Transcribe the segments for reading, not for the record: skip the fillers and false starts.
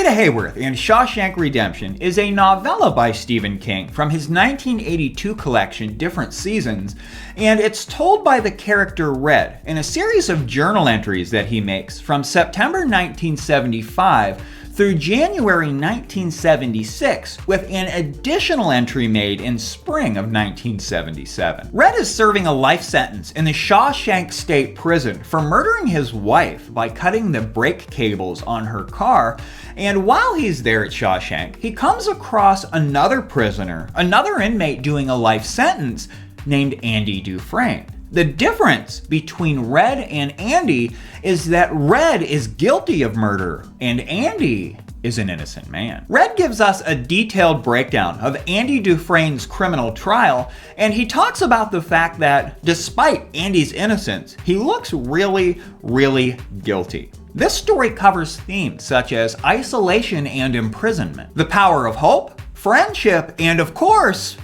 Rita Hayworth and Shawshank Redemption is a novella by Stephen King from his 1982 collection Different Seasons, and it's told by the character Red in a series of journal entries that he makes from September 1975 through January 1976, with an additional entry made in spring of 1977. Red is serving a life sentence in the Shawshank State Prison for murdering his wife by cutting the brake cables on her car, and while he's there at Shawshank, he comes across another prisoner, another inmate doing a life sentence, named Andy Dufresne. The difference between Red and Andy is that Red is guilty of murder and Andy is an innocent man. Red gives us a detailed breakdown of Andy Dufresne's criminal trial, and he talks about the fact that despite Andy's innocence, he looks really, really guilty. This story covers themes such as isolation and imprisonment, the power of hope, friendship, and of course,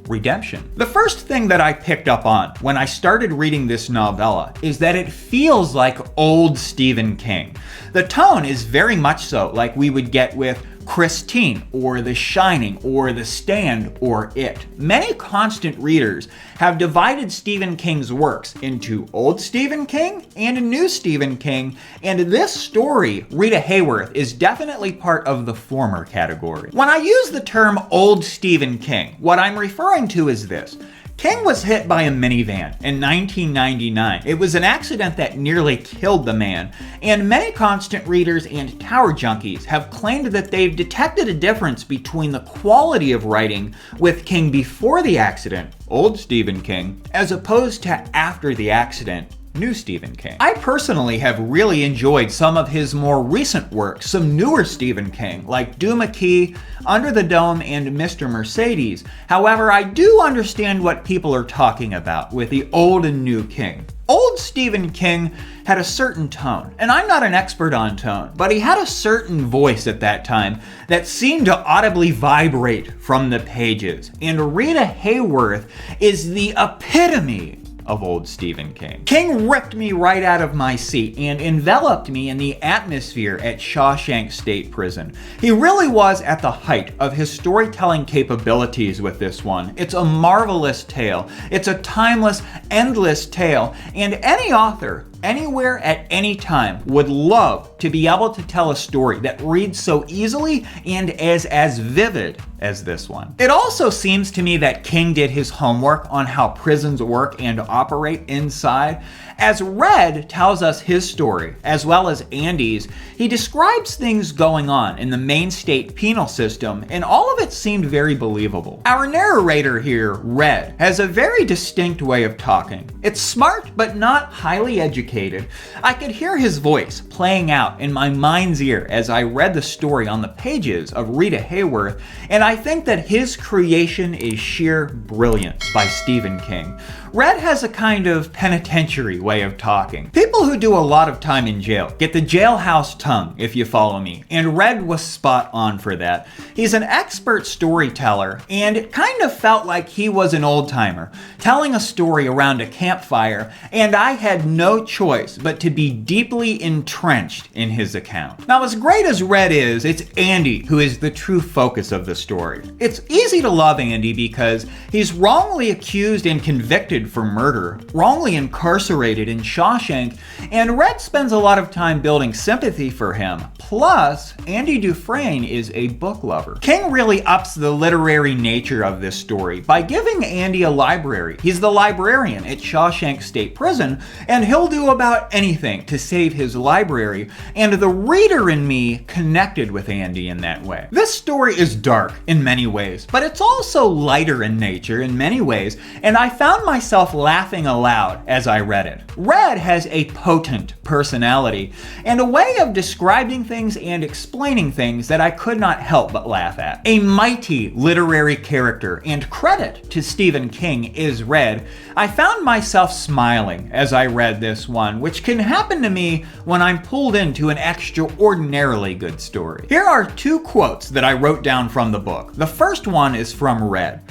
redemption. The first thing that I picked up on when I started reading this novella is that it feels like old Stephen King. The tone is very much so like we would get with Christine, or The Shining, or The Stand, or It. Many constant readers have divided Stephen King's works into old Stephen King and new Stephen King, and this story, Rita Hayworth, is definitely part of the former category. When I use the term old Stephen King, what I'm referring to is this. King was hit by a minivan in 1999. It was an accident that nearly killed the man, and many constant readers and tower junkies have claimed that they've detected a difference between the quality of writing with King before the accident, old Stephen King, as opposed to after the accident, new Stephen King. I personally have really enjoyed some of his more recent work, some newer Stephen King, like Duma Key, Under the Dome, and Mr. Mercedes. However, I do understand what people are talking about with the old and new King. Old Stephen King had a certain tone, and I'm not an expert on tone, but he had a certain voice at that time that seemed to audibly vibrate from the pages. And Rita Hayworth is the epitome of old Stephen King. King ripped me right out of my seat and enveloped me in the atmosphere at Shawshank State Prison. He really was at the height of his storytelling capabilities with this one. It's a marvelous tale. It's a timeless, endless tale, and any author, anywhere at any time, would love to be able to tell a story that reads so easily and is as vivid as this one. It also seems to me that King did his homework on how prisons work and operate inside. As Red tells us his story, as well as Andy's, he describes things going on in the main state penal system, and all of it seemed very believable. Our narrator here, Red, has a very distinct way of talking. It's smart, but not highly educated. I could hear his voice playing out in my mind's ear as I read the story on the pages of Rita Hayworth, and I think that his creation is sheer brilliance by Stephen King. Red has a kind of penitentiary way of talking. People who do a lot of time in jail get the jailhouse tongue, if you follow me, and Red was spot on for that. He's an expert storyteller, and it kind of felt like he was an old-timer, telling a story around a campfire, and I had no choice but to be deeply entrenched in his account. Now, as great as Red is, it's Andy who is the true focus of the story. It's easy to love Andy because he's wrongly accused and convicted for murder, wrongly incarcerated in Shawshank, and Red spends a lot of time building sympathy for him. Plus, Andy Dufresne is a book lover. King really ups the literary nature of this story by giving Andy a library. He's the librarian at Shawshank State Prison, and he'll do about anything to save his library, and the reader in me connected with Andy in that way. This story is dark in many ways, but it's also lighter in nature in many ways, and I found myself laughing aloud as I read it. Red has a potent personality and a way of describing things and explaining things that I could not help but laugh at. A mighty literary character, and credit to Stephen King is Red. I found myself smiling as I read this one, which can happen to me when I'm pulled into an extraordinarily good story. Here are two quotes that I wrote down from the book. The first one is from Red.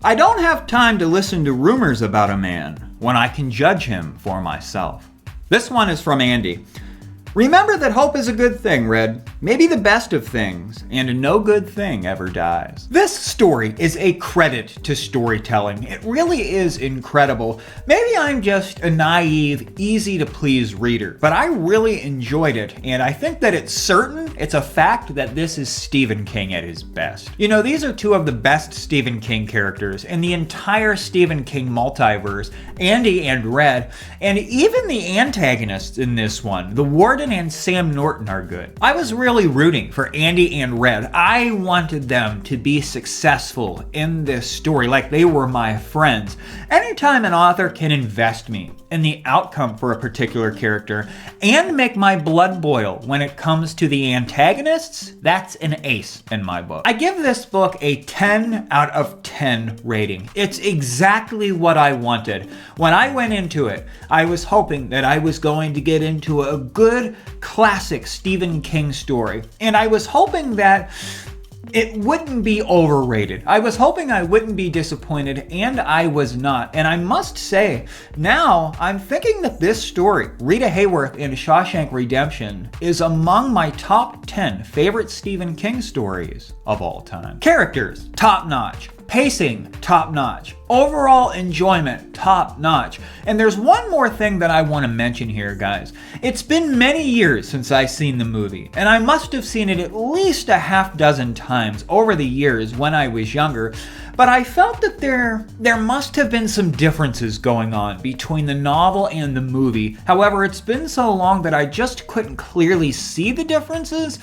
I don't have time to listen to rumors about a man when I can judge him for myself. This one is from Andy. Remember that hope is a good thing, Red. Maybe the best of things, and no good thing ever dies. This story is a credit to storytelling. It really is incredible. Maybe I'm just a naive, easy-to-please reader, but I really enjoyed it, and I think that it's a fact that this is Stephen King at his best. You know, these are two of the best Stephen King characters in the entire Stephen King multiverse, Andy and Red, and even the antagonists in this one, the Warden and Sam Norton, are good. I was really rooting for Andy and Red. I wanted them to be successful in this story, like they were my friends. Anytime an author can invest me in the outcome for a particular character and make my blood boil when it comes to the antagonists, that's an ace in my book. I give this book a 10 out of 10 rating. It's exactly what I wanted. When I went into it, I was hoping that I was going to get into a good classic Stephen King story, and I was hoping that it wouldn't be overrated. I was hoping I wouldn't be disappointed, and I was not. And I must say, now I'm thinking that this story, Rita Hayworth and Shawshank Redemption, is among my top 10 favorite Stephen King stories of all time. Characters, top notch. Pacing, top notch. Overall enjoyment, top notch. And there's one more thing that I want to mention here, guys. It's been many years since I've seen the movie, and I must have seen it at least a half dozen times over the years when I was younger, but I felt that there must have been some differences going on between the novel and the movie. However, it's been so long that I just couldn't clearly see the differences.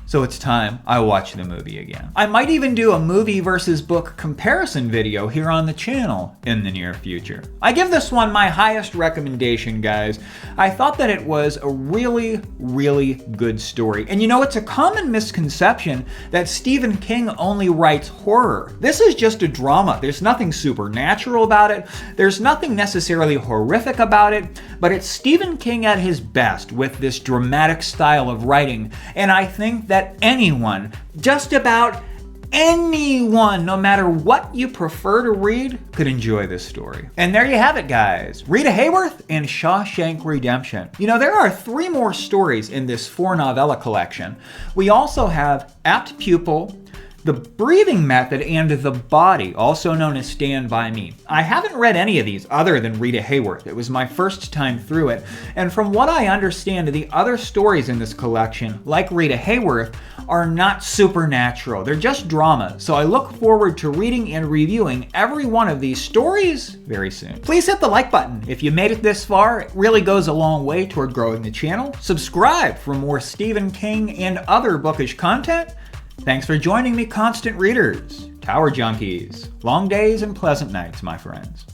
So it's time I watch the movie again. I might even do a movie versus book comparison video here on the channel in the near future. I give this one my highest recommendation, guys. I thought that it was a really, really good story. And you know, it's a common misconception that Stephen King only writes horror. This is just a drama. There's nothing supernatural about it. There's nothing necessarily horrific about it, but it's Stephen King at his best with this dramatic style of writing. And I think that anyone, just about anyone, no matter what you prefer to read, could enjoy this story. And there you have it, guys. Rita Hayworth and Shawshank Redemption. You know, there are 3 more stories in this 4 novella collection. We also have Apt Pupil, The Breathing Method, and The Body, also known as Stand By Me. I haven't read any of these other than Rita Hayworth. It was my first time through it, and from what I understand, the other stories in this collection, like Rita Hayworth, are not supernatural. They're just drama, so I look forward to reading and reviewing every one of these stories very soon. Please hit the like button if you made it this far. It really goes a long way toward growing the channel. Subscribe for more Stephen King and other bookish content. Thanks for joining me, constant readers, tower junkies. Long days and pleasant nights, my friends.